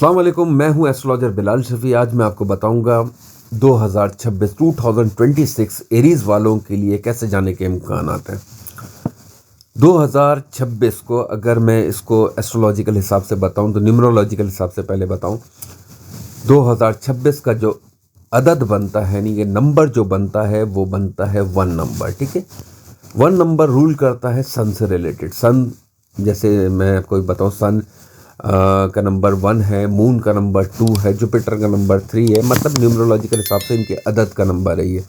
अस्सलाम वालेकुम, मैं हूं एस्ट्रोलॉजर बिलाल शफी। आज मैं आपको बताऊंगा 2026 एरीज वालों के लिए कैसे जाने के इम्कान आते हैं। 2026 को अगर मैं इसको एस्ट्रोलॉजिकल हिसाब से बताऊं तो न्यूमरोलॉजिकल हिसाब से पहले बताऊं। 2026 का जो अदद बनता है, यानी कि नंबर जो बनता है वो बनता है 1 नंबर। ठीक है, 1 नंबर रूल करता है सन से रिलेटेड। सन जैसे मैं आपको बताऊं, सन का नंबर 1 है, मून का नंबर 2 है, जुपिटर का नंबर 3 है। मतलब न्यूमरोलॉजिकल हिसाब से इनके अदद का नंबर है ये।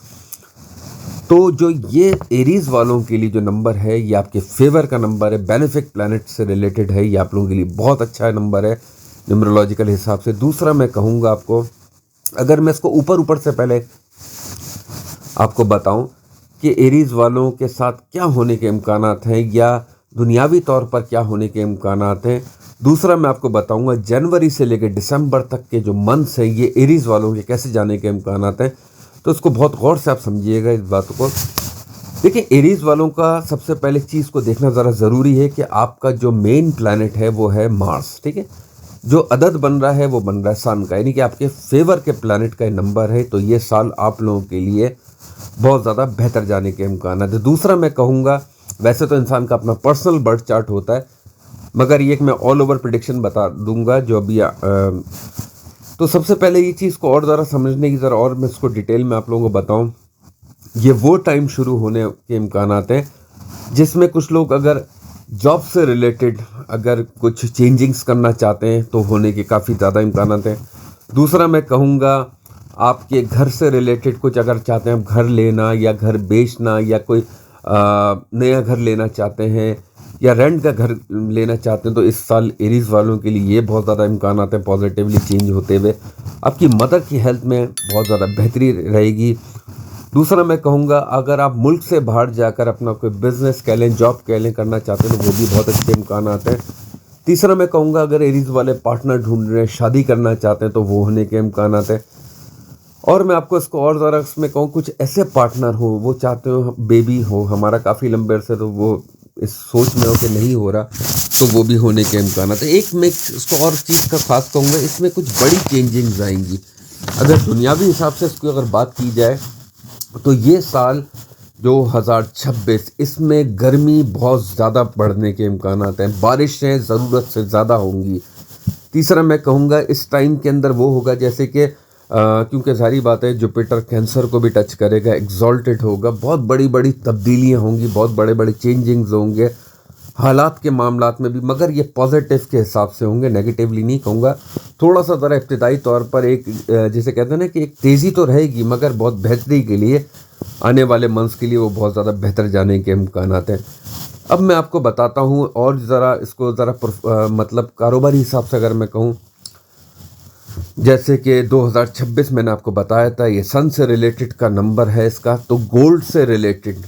तो जो ये एरीज वालों के लिए जो नंबर है ये आपके फेवर का नंबर है, बेनिफिक प्लैनेट से रिलेटेड है। ये आप लोगों के लिए बहुत अच्छा नंबर है न्यूमरोलॉजिकल हिसाब से। दूसरा मैं कहूँगा आपको, अगर मैं इसको ऊपर ऊपर से पहले आपको बताऊं कि एरीज वालों के साथ क्या होने के इम्कानात हैं या दुनियावी तौर पर क्या होने के इम्कानात हैं। दूसरा मैं आपको बताऊंगा जनवरी से लेकर दिसंबर तक के जो मंथ्स हैं ये एरीज वालों के कैसे जाने के इम्कानात हैं। तो इसको बहुत गौर से आप समझिएगा इस बात को। देखिए, एरीज वालों का सबसे पहले चीज़ को देखना ज़रा ज़रूरी है कि आपका जो मेन प्लैनेट है वो है मार्स। ठीक है, जो अदद बन रहा है वो बन रहा है सन का, यानी कि आपके फेवर के प्लैनेट का नंबर है। तो ये साल आप लोगों के लिए बहुत ज़्यादा बेहतर जाने के इम्कान है। दूसरा मैं कहूँगा, वैसे तो इंसान का अपना पर्सनल बर्थ चार्ट होता है, मगर ये मैं ऑल ओवर प्रेडिक्शन बता दूंगा जो अभी तो सबसे पहले ये चीज़ को और ज़रा समझने की ज़रा और मैं इसको डिटेल में आप लोगों को बताऊं। ये वो टाइम शुरू होने के इम्कान हैं जिसमें कुछ लोग अगर जॉब से रिलेटेड अगर कुछ चेंजिंग्स करना चाहते हैं तो होने के काफ़ी ज़्यादा इम्कान हैं। दूसरा मैं कहूँगा, आपके घर से रिलेटेड कुछ अगर चाहते हैं आप घर लेना या घर बेचना या कोई नया घर लेना चाहते हैं या रेंट का घर लेना चाहते हैं तो इस साल एरीज वालों के लिए ये बहुत ज़्यादा इम्कान आते हैं पॉजिटिवली चेंज होते हुए। आपकी मदर की हेल्थ में बहुत ज़्यादा बेहतरी रहेगी। दूसरा मैं कहूँगा, अगर आप मुल्क से बाहर जाकर अपना कोई बिज़नेस कह लें, जॉब कह लें करना चाहते हैं तो वो भी बहुत अच्छे इम्कान आते हैं। तीसरा मैं कहूँगा, अगर एरीज वाले पार्टनर ढूंढ रहे हैं, शादी करना चाहते हैं तो वो होने के इम्कान आते हैं। और मैं आपको इसको और ज़रा इसमें कहूँ, कुछ ऐसे पार्टनर हो वो चाहते हो बेबी हो हमारा काफ़ी लंबे अरसे, तो वो इस सोच में हो कि नहीं हो रहा तो वो भी होने के इम्कान है। एक मैं इसको और चीज़ का खास कहूँगा, इसमें कुछ बड़ी चेंजिंग्स आएंगी। अगर दुनियावी हिसाब से इसकी अगर बात की जाए तो ये साल 2026 इसमें गर्मी बहुत ज़्यादा बढ़ने के इम्कान हैं, बारिशें ज़रूरत से ज़्यादा होंगी। तीसरा मैं कहूँगा, इस टाइम के अंदर वो होगा जैसे कि क्योंकि सारी बात है जुपिटर कैंसर को भी टच करेगा, एग्जॉल्टेड होगा, बहुत बड़ी बड़ी तब्दीलियाँ होंगी, बहुत बड़े बड़े चेंजिंग्स होंगे हालात के मामलात में भी, मगर ये पॉजिटिव के हिसाब से होंगे, नेगेटिवली नहीं कहूँगा। थोड़ा सा ज़रा इब्तदाई तौर पर एक जैसे कहते हैं ना कि एक तेज़ी तो रहेगी मगर बहुत बेहतरी के लिए आने वाले मंथ्स के लिए वो बहुत ज़्यादा बेहतर जाने के इम्कान हैं। अब मैं आपको बताता हूँ और ज़रा इसको ज़रा मतलब कारोबारी हिसाब से अगर मैं कहूँ, जैसे कि 2026 मैंने आपको बताया था ये सन से रिलेटेड का नंबर है इसका, तो गोल्ड से रिलेटेड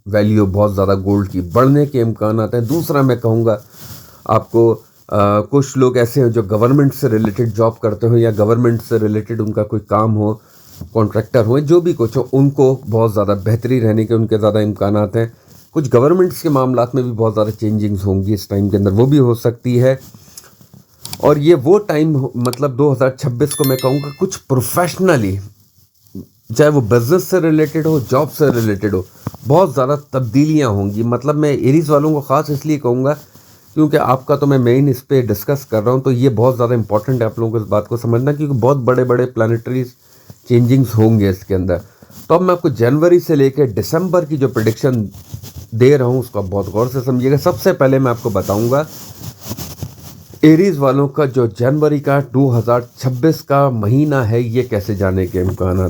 वैल्यू बहुत ज़्यादा गोल्ड की बढ़ने के इम्कान आते हैं। दूसरा मैं कहूँगा आपको, कुछ लोग ऐसे हैं जो गवर्नमेंट से रिलेटेड जॉब करते हो या गवर्नमेंट से रिलेटेड उनका कोई काम हो, कॉन्ट्रैक्टर हो, जो भी कुछ हो, उनको बहुत ज़्यादा बेहतरी रहने के उनके ज़्यादा इम्कान आते हैं। कुछ गवर्नमेंट्स के मामलात में भी बहुत ज़्यादा चेंजिंग्स होंगी इस टाइम के अंदर, वो भी हो सकती है। और ये वो टाइम मतलब 2026 को मैं कहूँगा कुछ प्रोफेशनली, चाहे वो बिज़नेस से रिलेटेड हो, जॉब से रिलेटेड हो, बहुत ज़्यादा तब्दीलियाँ होंगी। मतलब मैं एरीज वालों को ख़ास इसलिए कहूँगा क्योंकि आपका तो मैं मेन इस पर डिस्कस कर रहा हूँ, तो ये बहुत ज़्यादा इंपॉर्टेंट है आप लोगों को इस बात को समझना, क्योंकि बहुत बड़े बड़े प्लानिटरी चेंजिंग्स होंगे इसके अंदर। तो अब मैं आपको जनवरी से लेकर दिसंबर की जो प्रेडिक्शन दे रहा हूँ उसका बहुत गौर से समझिएगा। सबसे पहले मैं आपको बताऊँगा एरीज वालों का जो जनवरी का 2026 का महीना है ये कैसे जाने के इम्कान हैं।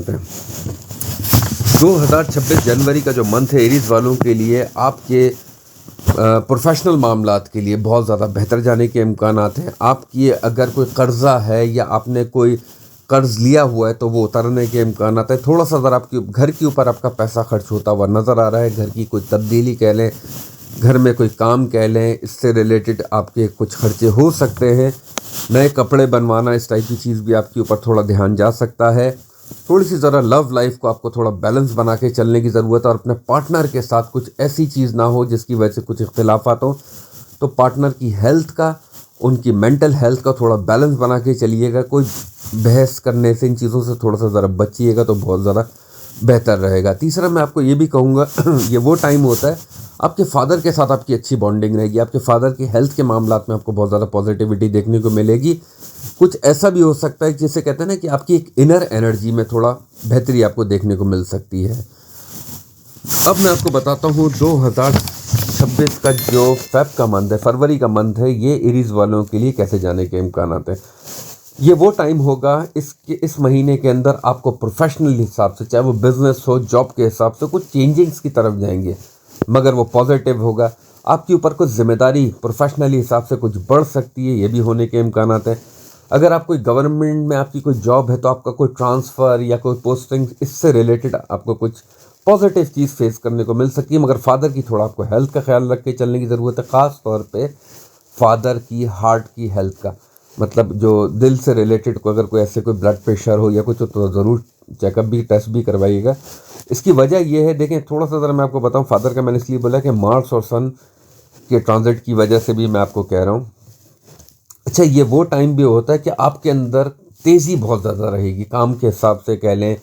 2026 जनवरी का जो मंथ है एरीज वालों के लिए आपके प्रोफेशनल मामलात के लिए बहुत ज़्यादा बेहतर जाने के इम्कान हैं। आपकी अगर कोई कर्ज़ा है या आपने कोई कर्ज लिया हुआ है तो वो उतरने के इम्कान हैं। थोड़ा सा ज़रा आपके घर के ऊपर आपका पैसा खर्च होता हुआ नज़र आ रहा है, घर की कोई तब्दीली कह लें, घर में कोई काम कह लें, इससे रिलेटेड आपके कुछ खर्चे हो सकते हैं। नए कपड़े बनवाना, इस टाइप की चीज़ भी आपके ऊपर थोड़ा ध्यान जा सकता है। थोड़ी सी ज़रा लव लाइफ को आपको थोड़ा बैलेंस बना के चलने की ज़रूरत है और अपने पार्टनर के साथ कुछ ऐसी चीज़ ना हो जिसकी वजह से कुछ इख्तिलाफात हो। तो पार्टनर की हेल्थ का उनकी मेंटल हेल्थ का थोड़ा बैलेंस बना के चलिएगा। कोई बहस करने से, इन चीज़ों से थोड़ा सा ज़रा बचिएगा तो बहुत ज़्यादा बेहतर रहेगा। तीसरा मैं आपको ये भी कहूँगा ये वो टाइम होता है आपके फादर के साथ आपकी अच्छी बॉन्डिंग रहेगी। आपके फादर की हेल्थ के मामलात में आपको बहुत ज़्यादा पॉजिटिविटी देखने को मिलेगी। कुछ ऐसा भी हो सकता है जिसे कहते हैं ना कि आपकी एक इनर एनर्जी में थोड़ा बेहतरी आपको देखने को मिल सकती है। अब मैं आपको बताता हूँ 2026 का जो फेब का मंथ है, फरवरी का मंथ है, ये एरीज वालों के लिए कैसे जाने के इम्कान हैं। ये वो टाइम होगा इस महीने के अंदर आपको प्रोफेशनल हिसाब से, चाहे वो बिजनेस हो, जॉब के हिसाब से कुछ चेंजिंग्स की तरफ जाएंगे, मगर वो पॉजिटिव होगा। आपके ऊपर कुछ जिम्मेदारी प्रोफेशनली हिसाब से कुछ बढ़ सकती है, ये भी होने के इम्कान हैं। अगर आप कोई गवर्नमेंट में आपकी कोई जॉब है तो आपका कोई ट्रांसफ़र या कोई पोस्टिंग, इससे रिलेटेड आपको कुछ पॉजिटिव चीज़ फेस करने को मिल सकती है। मगर फादर की थोड़ा आपको हेल्थ का ख्याल रख के चलने की ज़रूरत है, ख़ास तौर पे फादर की हार्ट की हेल्थ का, मतलब जो दिल से रिलेटेड को अगर कोई ऐसे कोई ब्लड प्रेशर हो या कुछ हो तो ज़रूर चेकअप भी, टेस्ट भी करवाइएगा। इसकी वजह ये है, देखें थोड़ा सा ज़रा मैं आपको बताऊँ, फादर का मैंने इसलिए बोला कि मार्स और सन के ट्रांजिट की वजह से भी मैं आपको कह रहा हूँ। अच्छा, ये वो टाइम भी होता है कि आपके अंदर तेज़ी बहुत ज़्यादा रहेगी, काम के हिसाब से कह लें,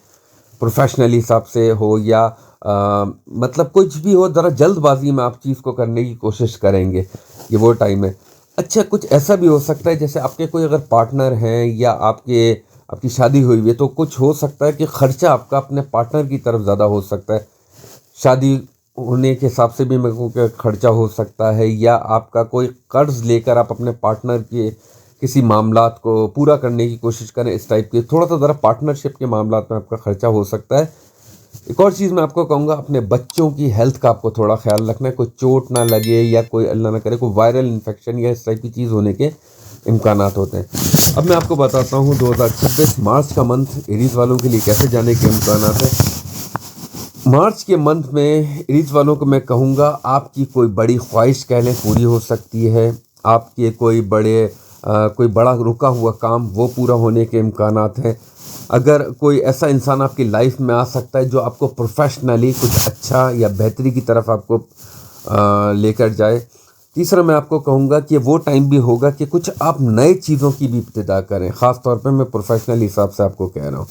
प्रोफेशनली हिसाब से हो या मतलब कुछ भी हो, ज़रा जल्दबाजी में आप चीज़ को करने की कोशिश करेंगे, ये वो टाइम है। अच्छा, कुछ ऐसा भी हो सकता है जैसे आपके कोई अगर पार्टनर हैं या आपकी शादी हुई है तो कुछ हो सकता है कि ख़र्चा आपका अपने पार्टनर की तरफ ज़्यादा हो सकता है। शादी होने के हिसाब से भी मेरे को खर्चा हो सकता है, या आपका कोई कर्ज लेकर आप अपने पार्टनर के किसी मामलात को पूरा करने की कोशिश करें, इस टाइप के थोड़ा सा ज़रा पार्टनरशिप के मामलात में आपका खर्चा हो सकता है। एक और चीज़ मैं आपको कहूँगा, अपने बच्चों की हेल्थ का आपको थोड़ा ख्याल रखना है, कोई चोट ना लगे या कोई अल्लाह ना करे कोई वायरल इन्फेक्शन या इस टाइप की चीज़ होने के इम्कानात होते हैं। अब मैं आपको बताता हूँ 2026 मार्च का मंथ एरीज वालों के लिए कैसे जाने के इम्कानात हैं। मार्च के मंथ में एरीज वालों को मैं कहूँगा आपकी कोई बड़ी ख्वाहिश कह लें पूरी हो सकती है। आपके कोई बड़ा रुका हुआ काम वो पूरा होने के इम्कानात हैं। अगर कोई ऐसा इंसान आपकी लाइफ में आ सकता है जो आपको प्रोफेशनली कुछ अच्छा या बेहतरी की तरफ आपको लेकर जाए। तीसरा मैं आपको कहूँगा कि वो टाइम भी होगा कि कुछ आप नए चीज़ों की भी इब्तिदा करें, ख़ास तौर पे मैं प्रोफेशनल हिसाब से आपको कह रहा हूँ।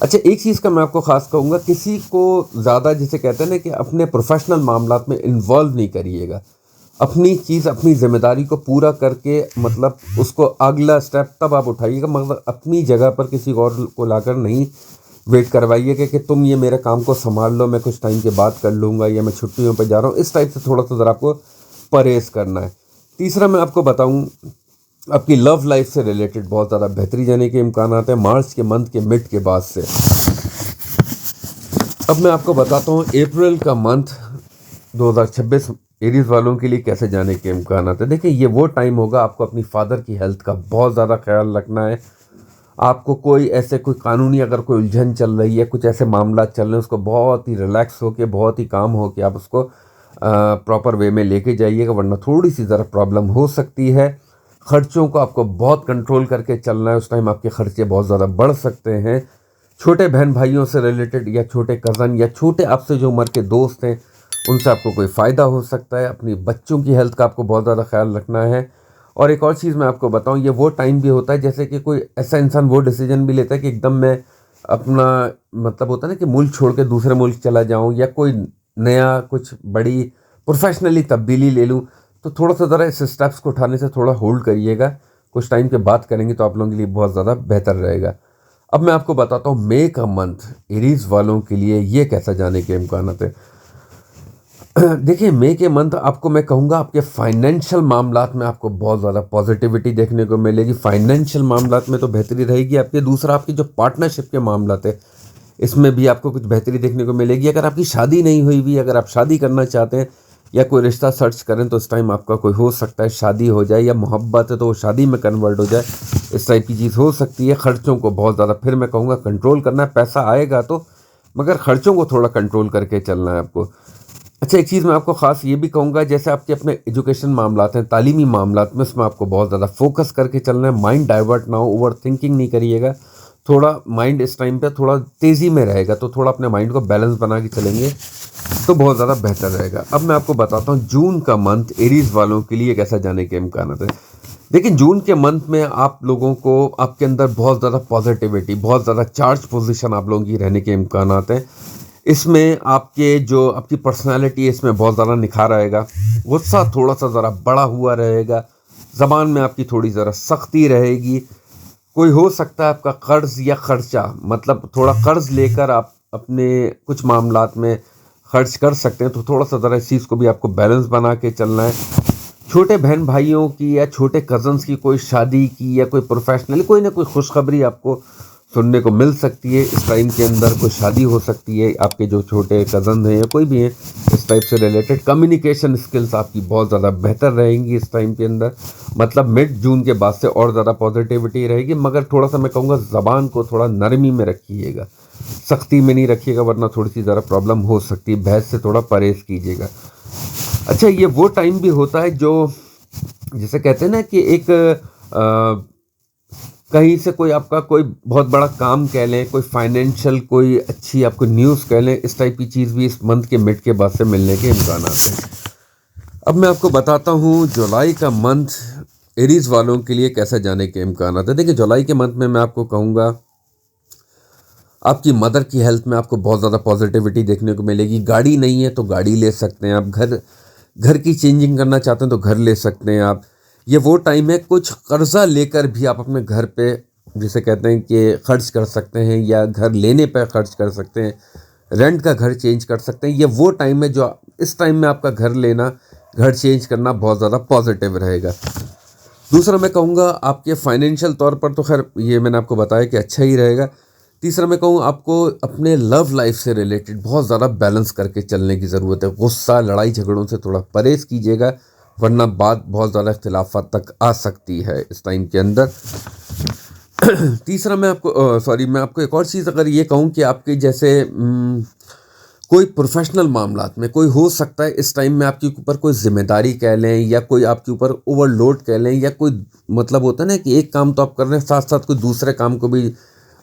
अच्छा, एक चीज़ का मैं आपको ख़ास कहूँगा, किसी को ज़्यादा जिसे कहते हैं ना कि अपने प्रोफेशनल मामलात में इन्वॉल्व नहीं करिएगा। अपनी चीज़, अपनी ज़िम्मेदारी को पूरा करके मतलब उसको अगला स्टेप तब आप उठाइएगा, मगर अपनी जगह पर किसी और को लाकर नहीं वेट करवाइएगा कि तुम ये मेरे काम को संभाल लो, मैं कुछ टाइम के बाद कर लूँगा या मैं छुट्टियों पर जा रहा हूँ। इस टाइप से थोड़ा सा ज़रा आपको परहेज़ करना है। तीसरा मैं आपको बताऊँ, आपकी लव लाइफ से रिलेटेड बहुत ज़्यादा बेहतरी जाने के इम्कान हैं मार्च के मंथ के मिड के बाद से। अब मैं आपको बताता हूँ अप्रैल का मंथ 2026 एरीज वालों के लिए कैसे जाने के इम्कान हैं। देखिए, ये वो टाइम होगा आपको अपनी फादर की हेल्थ का बहुत ज़्यादा ख्याल रखना है। आपको कोई कानूनी अगर कोई उलझन चल रही है, कुछ ऐसे मामला चल रहे हैं, उसको बहुत ही रिलैक्स होके, बहुत ही काम होके आप उसको प्रॉपर वे में लेके जाइएगा, वरना थोड़ी सी ज़रा प्रॉब्लम हो सकती है। ख़र्चों को आपको बहुत कंट्रोल करके चलना है, उस टाइम आपके ख़र्चे बहुत ज़्यादा बढ़ सकते हैं। छोटे बहन भाइयों से रिलेटेड या छोटे कज़न या छोटे आपसे जो उम्र के दोस्त हैं, उनसे आपको कोई फ़ायदा हो सकता है। अपनी बच्चों की हेल्थ का आपको बहुत ज़्यादा ख्याल रखना है। और एक और चीज़ मैं आपको बताऊं, ये वो टाइम भी होता है जैसे कि कोई ऐसा इंसान वो डिसीजन भी लेता है कि एकदम मैं अपना मतलब होता है ना कि मुल्क छोड़ के दूसरे मुल्क चला जाऊं या कोई नया कुछ बड़ी प्रोफेशनली तब्दीली ले लूं, तो थोड़ा सा ज़रा इस स्टेप्स को उठाने से थोड़ा होल्ड करिएगा। कुछ टाइम के बाद करेंगे तो आप लोगों के लिए बहुत ज़्यादा बेहतर रहेगा। अब मैं आपको बताता हूँ मई का मंथ एरीज वालों के लिए ये कैसा जाने के इम्कान है। देखिए, मई के मंथ आपको मैं कहूँगा आपके फाइनेंशियल मामलात में आपको बहुत ज़्यादा पॉजिटिविटी देखने को मिलेगी। फाइनेंशियल मामलात में तो बेहतरी रहेगी आपके। दूसरा, आपकी जो पार्टनरशिप के मामलात है, इसमें भी आपको कुछ बेहतरी देखने को मिलेगी। अगर आपकी शादी नहीं हुई भी, अगर आप शादी करना चाहते हैं या कोई रिश्ता सर्च करें, तो इस टाइम आपका कोई हो सकता है शादी हो जाए, या मोहब्बत है तो वो शादी में कन्वर्ट हो जाए, इस टाइप की चीज़ हो सकती है। ख़र्चों को बहुत ज़्यादा फिर मैं कहूँगा कंट्रोल करना है। पैसा आएगा तो, मगर ख़र्चों को थोड़ा कंट्रोल करके चलना है आपको। अच्छा, एक चीज़ मैं आपको ख़ास ये भी कहूँगा, जैसे आपके अपने एजुकेशन मामलात हैं, तालीमी मामलात में, उसमें आपको बहुत ज़्यादा फोकस करके चलना है। माइंड डाइवर्ट ना हो, ओवर थिंकिंग नहीं करिएगा। थोड़ा माइंड इस टाइम पे थोड़ा तेज़ी में रहेगा, तो थोड़ा अपने माइंड को बैलेंस बना के चलेंगे तो बहुत ज़्यादा बेहतर रहेगा। अब मैं आपको बताता हूँ जून का मंथ एरीज वालों के लिए कैसा जाने के इम्कान है। लेकिन जून के मंथ में आप लोगों को आपके अंदर बहुत ज़्यादा पॉजिटिविटी, बहुत ज़्यादा चार्ज पोजीशन आप लोगों की रहने के इम्कानात हैं। इसमें आपके जो आपकी पर्सनालिटी है इसमें बहुत ज़्यादा निखार आएगा। गुस्सा थोड़ा सा ज़रा बड़ा हुआ रहेगा। ज़बान में आपकी थोड़ी ज़रा सख्ती रहेगी। कोई हो सकता है आपका कर्ज़ या खर्चा, मतलब थोड़ा कर्ज़ लेकर आप अपने कुछ मामलात में खर्च कर सकते हैं, तो थोड़ा सा ज़रा इस चीज़ को भी आपको बैलेंस बना के चलना है। छोटे बहन भाइयों की या छोटे कज़न्स की कोई शादी की या कोई प्रोफेशनल कोई ना कोई खुशखबरी आपको सुनने को मिल सकती है। इस टाइम के अंदर कोई शादी हो सकती है, आपके जो छोटे कज़न हैं या कोई भी हैं इस टाइप से रिलेटेड। कम्युनिकेशन स्किल्स आपकी बहुत ज़्यादा बेहतर रहेंगी इस टाइम के अंदर, मतलब मिड जून के बाद से और ज़्यादा पॉजिटिविटी रहेगी। मगर थोड़ा सा मैं कहूँगा ज़बान को थोड़ा नरमी में रखिएगा, सख्ती में नहीं रखिएगा, वरना थोड़ी सी ज़रा प्रॉब्लम हो सकती है। बहस से थोड़ा परहेज़ कीजिएगा। अच्छा, ये वो टाइम भी होता है जो जिसे कहते हैं ना कि एक कहीं से कोई आपका कोई बहुत बड़ा काम कह लें, कोई फाइनेंशियल कोई अच्छी आपको न्यूज़ कह लें, इस टाइप की चीज़ भी इस मंथ के मिड के बाद से मिलने के इम्कान हैं। अब मैं आपको बताता हूँ जुलाई का मंथ एरीज वालों के लिए कैसे जाने के इम्कान हैं। देखिए, जुलाई के मंथ में मैं आपको कहूँगा आपकी मदर की हेल्थ में आपको बहुत ज़्यादा पॉजिटिविटी देखने को मिलेगी। गाड़ी नहीं है तो गाड़ी ले सकते हैं आप, घर की चेंजिंग करना चाहते हैं तो घर ले सकते हैं आप। ये वो टाइम है कुछ कर्जा लेकर भी आप अपने घर पे जिसे कहते हैं कि खर्च कर सकते हैं, या घर लेने पर खर्च कर सकते हैं, रेंट का घर चेंज कर सकते हैं। ये वो टाइम है जो इस टाइम में आपका घर लेना, घर चेंज करना बहुत ज़्यादा पॉजिटिव रहेगा। दूसरा मैं कहूँगा आपके फाइनेंशियल तौर पर तो खैर ये मैंने आपको बताया कि अच्छा ही रहेगा। तीसरा मैं कहूँ आपको अपने लव लाइफ से रिलेटेड बहुत ज़्यादा बैलेंस करके चलने की ज़रूरत है। गुस्सा, लड़ाई झगड़ों से थोड़ा परहेज़ कीजिएगा, वरना बात बहुत ज़्यादा इख्तिलाफ़ात तक आ सकती है इस टाइम के अंदर। तीसरा मैं आपको एक और चीज़ अगर ये कहूँ कि आपके जैसे कोई प्रोफेशनल मामलात में कोई हो सकता है इस टाइम में आपके ऊपर कोई ज़िम्मेदारी कह लें, या कोई आपके ऊपर ओवरलोड कह लें, या कोई मतलब होता है ना कि एक काम तो आप कर रहे हैं साथ साथ कोई दूसरे काम को भी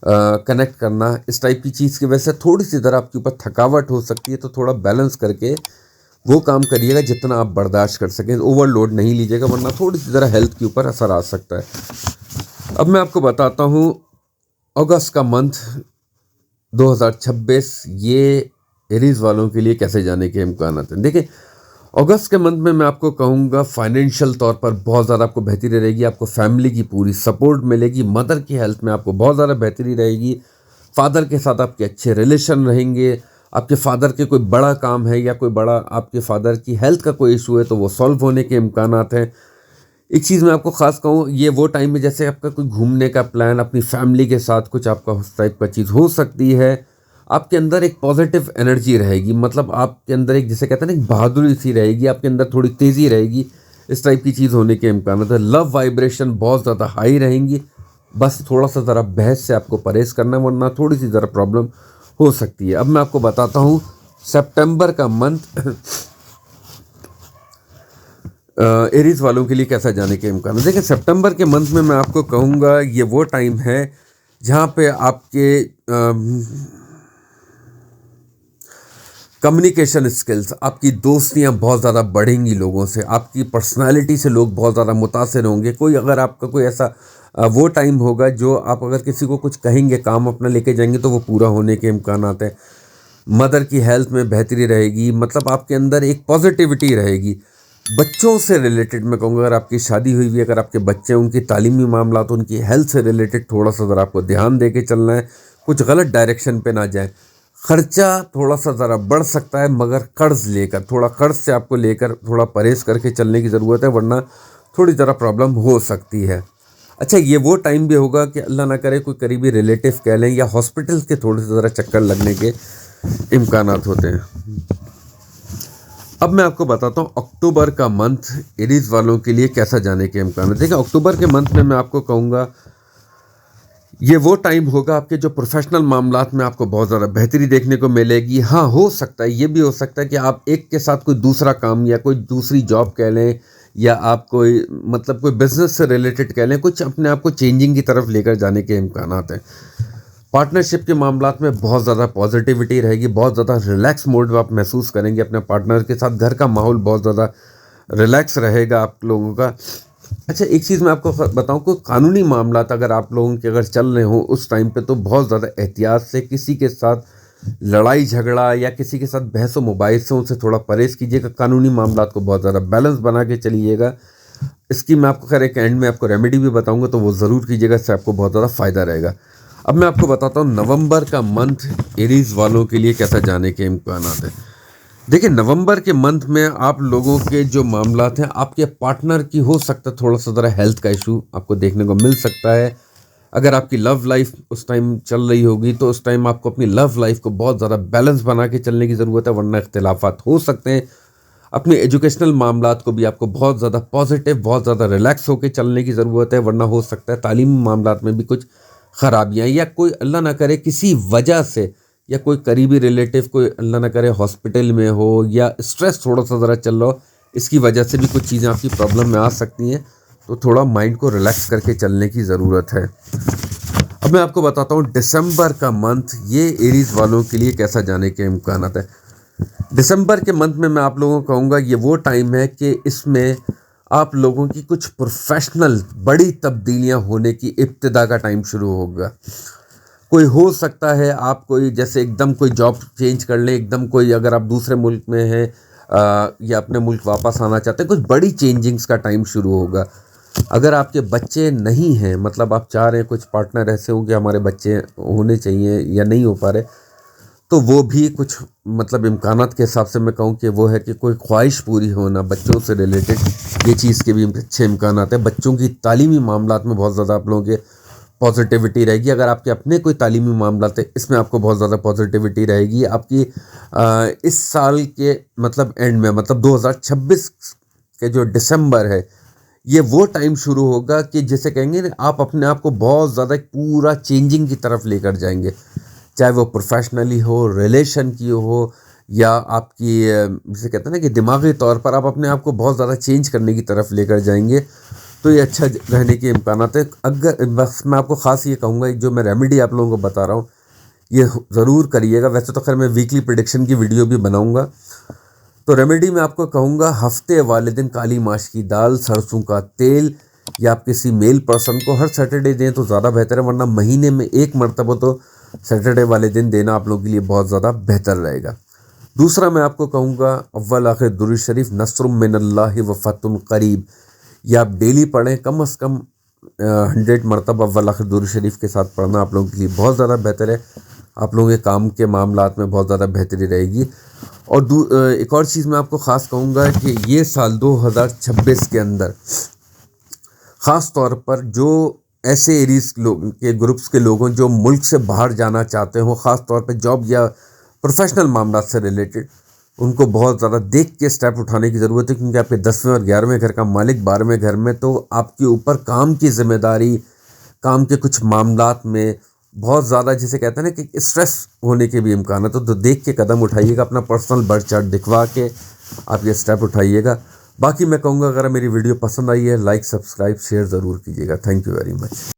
कनेक्ट करना, इस टाइप की चीज़ की वजह से थोड़ी सी ज़रा आपके ऊपर थकावट हो सकती है। तो थोड़ा बैलेंस करके वो काम करिएगा जितना आप बर्दाश्त कर सकें, ओवरलोड नहीं लीजिएगा, वरना थोड़ी सी ज़रा हेल्थ के ऊपर असर आ सकता है। अब मैं आपको बताता हूँ अगस्त का मंथ 2026 ये एरीज वालों के लिए कैसे जाने के इम्कान हैं। देखिए, अगस्त के मंथ में मैं आपको कहूँगा फाइनेंशियल तौर पर बहुत ज़्यादा आपको बेहतरी रहेगी। आपको फैमिली की पूरी सपोर्ट मिलेगी। मदर की हेल्थ में आपको बहुत ज़्यादा बेहतरी रहेगी। फादर के साथ आपके अच्छे रिलेशन रहेंगे। आपके फादर के कोई बड़ा काम है, या कोई बड़ा आपके फादर की हेल्थ का कोई इशू है, तो वो सॉल्व होने के इम्कानात हैं। एक चीज़ मैं आपको ख़ास कहूँ, ये वो टाइम है जैसे आपका कोई घूमने का प्लान अपनी फैमिली के साथ कुछ आपका उस टाइप का चीज़ हो सकती है। आपके अंदर एक पॉजिटिव एनर्जी रहेगी, मतलब आपके अंदर एक जिसे कहते हैं ना एक बहादुरी सी रहेगी, आपके अंदर थोड़ी तेज़ी रहेगी, इस टाइप की चीज़ होने के इम्कान है। लव वाइब्रेशन बहुत ज़्यादा हाई रहेंगी। बस थोड़ा सा ज़रा बहस से आपको परहेज़ करना, वरना थोड़ी सी ज़रा प्रॉब्लम हो सकती है। अब मैं आपको बताता हूँ सितंबर का मंथ एरीज वालों के लिए कैसा जाने के इम्कान है। देखिए, सितंबर के मंथ में मैं आपको कहूँगा ये वो टाइम है जहाँ पे आपके कम्युनिकेशन स्किल्स, आपकी दोस्तियाँ बहुत ज़्यादा बढ़ेंगी लोगों से, आपकी पर्सनालिटी से लोग बहुत ज़्यादा मुतासिर होंगे। कोई अगर आपका कोई ऐसा वो टाइम होगा जो आप अगर किसी को कुछ कहेंगे, काम अपना लेके जाएंगे, तो वो पूरा होने के इम्कान आते हैं। मदर की हेल्थ में बेहतरी रहेगी, मतलब आपके अंदर एक पॉजिटिविटी रहेगी। बच्चों से रिलेटेड मैं कहूँगा, अगर आपकी शादी हुई हुई, अगर आपके बच्चे, उनकी तालीमी मामला, तो उनकी हेल्थ से रिलेटेड थोड़ा सा ज़रा आपको ध्यान दे के चलना है, कुछ गलत डायरेक्शन पे ना जाए। खर्चा थोड़ा सा ज़रा बढ़ सकता है, मगर कर्ज़ लेकर, थोड़ा कर्ज़ से आपको लेकर थोड़ा परहेज़ करके चलने की ज़रूरत है, वरना थोड़ी ज़रा प्रॉब्लम हो सकती है। अच्छा, ये वो टाइम भी होगा कि अल्लाह ना करे कोई करीबी रिलेटिव कह लें, या हॉस्पिटल के थोड़े से ज़रा चक्कर लगने के इम्कानात होते हैं। अब मैं आपको बताता हूँ अक्टूबर का मंथ एरीज वालों के लिए कैसा जाने के इम्कान है। देखिए, अक्टूबर के मंथ में मैं आपको कहूँगा ये वो टाइम होगा आपके जो प्रोफेशनल मामलात में आपको बहुत ज़्यादा बेहतरी देखने को मिलेगी। हाँ, हो सकता है, ये भी हो सकता है कि आप एक के साथ कोई दूसरा काम या कोई दूसरी जॉब कह लें, या आप कोई मतलब कोई बिज़नेस से रिलेटेड कह लें, कुछ अपने आप को चेंजिंग की तरफ लेकर जाने के इम्कानात हैं। पार्टनरशिप के मामलात में बहुत ज़्यादा पॉजिटिविटी रहेगी, बहुत ज़्यादा रिलैक्स मोड में आप महसूस करेंगे अपने पार्टनर के साथ। घर का माहौल बहुत ज़्यादा रिलैक्स रहेगा आप लोगों का। अच्छा, एक चीज़ मैं आपको बताऊं कि कानूनी मामला अगर आप लोगों के अगर चल रहे हो उस टाइम पे, तो बहुत ज़्यादा एहतियात से किसी के साथ लड़ाई झगड़ा या किसी के साथ बहस मोबाइल से उनसे थोड़ा परहेज़ कीजिएगा। कानूनी मामला को बहुत ज़्यादा बैलेंस बना के चलिएगा। इसकी मैं आपको खैर एक एंड में आपको रेमेडी भी बताऊंगा, तो वो ज़रूर कीजिएगा, इससे आपको बहुत ज़्यादा फ़ायदा रहेगा। अब मैं आपको बताता हूँ नवंबर का मंथ एरीज वालों के लिए कैसा जाने के इम्कान हैं। देखिए, नवंबर के मंथ में आप लोगों के जो मामलात हैं, आपके पार्टनर की हो सकता है थोड़ा सा ज़रा हेल्थ का इशू आपको देखने को मिल सकता है। अगर आपकी लव लाइफ उस टाइम चल रही होगी, तो उस टाइम आपको अपनी लव लाइफ को बहुत ज़्यादा बैलेंस बना के चलने की ज़रूरत है, वरना इख्तिलाफात हो सकते हैं। अपने एजुकेशनल मामलात को भी आपको बहुत ज़्यादा पॉजिटिव, बहुत ज़्यादा रिलैक्स होकर चलने की ज़रूरत है, वरना हो सकता है तालीमी मामलात में भी कुछ ख़राबियाँ, या कोई अल्लाह ना करे किसी वजह से, या कोई करीबी रिलेटिव कोई अल्लाह ना करे हॉस्पिटल में हो, या स्ट्रेस थोड़ा सा ज़रा चल रहा हो, इसकी वजह से भी कुछ चीज़ें आपकी प्रॉब्लम में आ सकती हैं। तो थोड़ा माइंड को रिलैक्स करके चलने की ज़रूरत है। अब मैं आपको बताता हूँ दिसंबर का मंथ ये एरीज वालों के लिए कैसा जाने के इम्कान है। दिसंबर के मंथ में मैं आप लोगों को कहूँगा ये वो टाइम है कि इसमें आप लोगों की कुछ प्रोफेशनल बड़ी तब्दीलियाँ होने की इब्तिदा का टाइम शुरू होगा। कोई हो सकता है आप कोई जैसे एकदम कोई जॉब चेंज कर लें, एकदम कोई अगर आप दूसरे मुल्क में हैं या अपने मुल्क वापस आना चाहते हैं, कुछ बड़ी चेंजिंग्स का टाइम शुरू होगा। अगर आपके बच्चे नहीं हैं, मतलब आप चाह रहे हैं कुछ पार्टनर ऐसे हो कि हमारे बच्चे होने चाहिए या नहीं हो पा रहे, तो वो भी कुछ मतलब इम्कानात के हिसाब से मैं कहूँ कि वो है कि कोई ख्वाहिश पूरी होना बच्चों से रिलेटेड, ये चीज़ के भी अच्छे इम्कानात हैं। बच्चों की तालीमी मामलात में बहुत ज़्यादा आप लोगों के पॉजिटिविटी रहेगी। अगर आपके अपने कोई तालीमी मामलात है, इसमें आपको बहुत ज़्यादा पॉजिटिविटी रहेगी। आपकी इस साल के मतलब एंड में, मतलब 2026 के जो दिसंबर है, ये वो टाइम शुरू होगा कि जैसे कहेंगे ना, आप अपने आप को बहुत ज़्यादा एक पूरा चेंजिंग की तरफ लेकर जाएंगे, चाहे वो प्रोफेशनली हो, रिलेशन की हो, या आपकी जिसे कहते हैं ना कि दिमागी तौर पर आप अपने आप को बहुत ज़्यादा चेंज करने की तरफ लेकर जाएंगे। तो ये अच्छा रहने के इम्कानात है। अगर बस मैं आपको ख़ास ये कहूँगा, जो मैं रेमेडी आप लोगों को बता रहा हूँ ये ज़रूर करिएगा। वैसे तो खैर मैं वीकली प्रेडिक्शन की वीडियो भी बनाऊँगा। तो रेमेडी में आपको कहूँगा, हफ्ते वाले दिन काली माश की दाल, सरसों का तेल, या आप किसी मेल पर्सन को हर सैटरडे दें तो ज़्यादा बेहतर है, वरना महीने में एक मरतबा तो सैटरडे वाले दिन देना आप लोगों के लिए बहुत ज़्यादा बेहतर रहेगा। दूसरा मैं आपको कहूँगा, अव्वल आखिर दुरूद शरीफ, नस्रुम मिनल्लाहि व फतहुन करीब, या आप डेली पढ़ें, कम से कम 100 मरतबा अव्वल आखिर दुरूद शरीफ के साथ पढ़ना आप लोगों के लिए बहुत ज़्यादा बेहतर है। आप लोगों के काम के मामलात में बहुत ज़्यादा बेहतरी रहेगी। और एक और चीज़ मैं आपको ख़ास कहूँगा कि ये साल 2026 के अंदर ख़ास तौर पर जो ऐसे एरीज लोग के ग्रुप्स के लोगों जो मुल्क से बाहर जाना चाहते हो, ख़ास तौर पर जॉब या प्रोफेशनल मामला से रिलेटेड, उनको बहुत ज़्यादा देख के स्टेप उठाने की ज़रूरत है, क्योंकि आपके 10वें और 11वें घर का मालिक 12वें घर में, तो आपके ऊपर काम की जिम्मेदारी, काम के कुछ मामलात में बहुत ज़्यादा जिसे कहते हैं ना कि स्ट्रेस होने के भी इम्कान है। तो देख के कदम उठाइएगा, अपना पर्सनल बढ़ चढ़ दिखवा के आप ये स्टेप उठाइएगा। बाकी मैं कहूँगा, अगर मेरी वीडियो पसंद आई है, लाइक, सब्सक्राइब, शेयर ज़रूर कीजिएगा। Thank you very much.